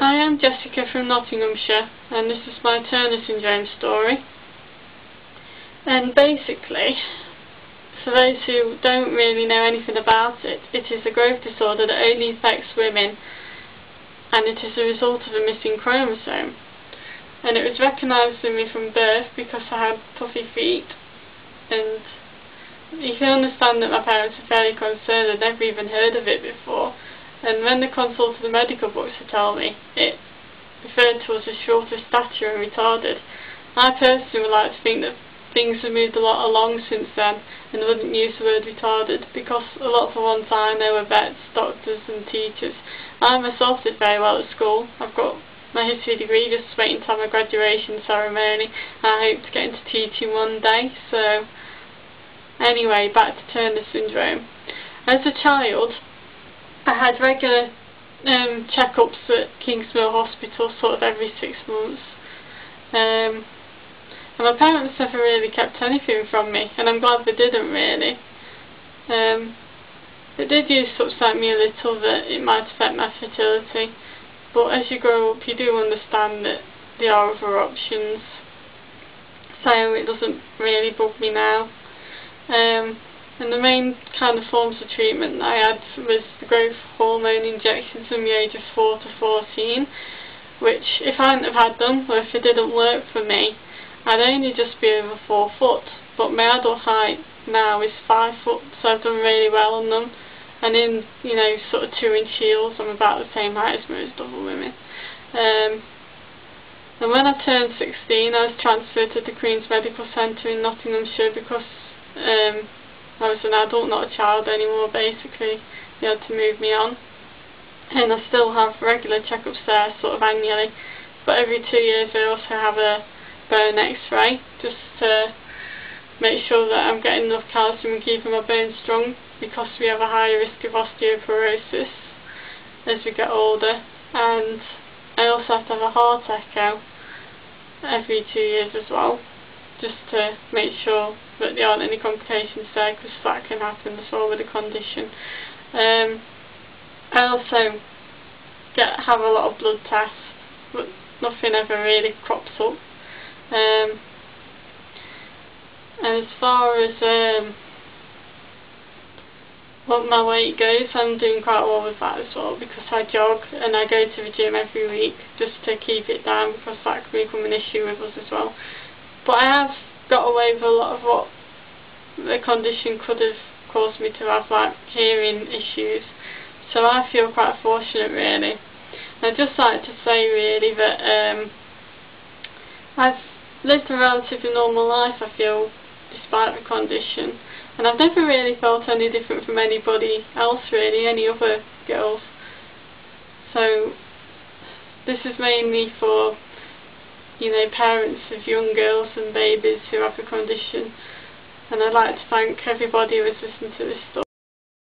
I am Jessica from Nottinghamshire, and this is my Turner syndrome story. And basically, for those who don't really know anything about it, it is a growth disorder that only affects women, and it is a result of a missing chromosome. And it was recognised in me from birth because I had puffy feet, and you can understand that my parents are fairly concerned. I'd never even heard of it before. And when they consulted the medical books to tell me, it referred to us as short of stature and retarded. I personally would like to think that things have moved a lot along since then and wouldn't use the word retarded, because a lot of the ones I know are vets, doctors and teachers. I myself did very well at school. I've got my history degree, just waiting to have my graduation ceremony. I hope to get into teaching one day. So anyway, back to Turner syndrome. As a child, I had regular checkups at Kingsmill Hospital sort of every 6 months, and my parents never really kept anything from me, and I'm glad they didn't really. It did used to upset me a little that it might affect my fertility, but as you grow up you do understand that there are other options, so it doesn't really bug me now. And the main kind of forms of treatment that I had was the growth hormone injections from the age of 4 to 14, which if I hadn't have had them, or if it didn't work for me, I'd only just be over 4 foot, but my adult height now is 5 foot, so I've done really well on them, and in, you know, sort of 2-inch heels, I'm about the same height as most other women. And when I turned 16, I was transferred to the Queen's Medical Centre in Nottinghamshire because I was an adult, not a child anymore, basically. They had to move me on. And I still have regular checkups there, sort of annually. But every 2 years I also have a bone x-ray, just to make sure that I'm getting enough calcium and keeping my bones strong, because we have a higher risk of osteoporosis as we get older. And I also have to have a heart echo every 2 years as well, just to make sure that there aren't any complications there, because that can happen as well with the condition. I also have a lot of blood tests, but nothing ever really crops up. And as far as what my weight goes, I'm doing quite well with that as well, because I jog and I go to the gym every week just to keep it down, because that can become an issue with us as well. But I have got away with a lot of what the condition could have caused me to have, like hearing issues, so I feel quite fortunate really. And I'd just like to say really that I've lived a relatively normal life, I feel, despite the condition, and I've never really felt any different from anybody else really, any other girls. So this is mainly for, you know, parents of young girls and babies who have the condition, and I'd like to thank everybody who has listened to this story.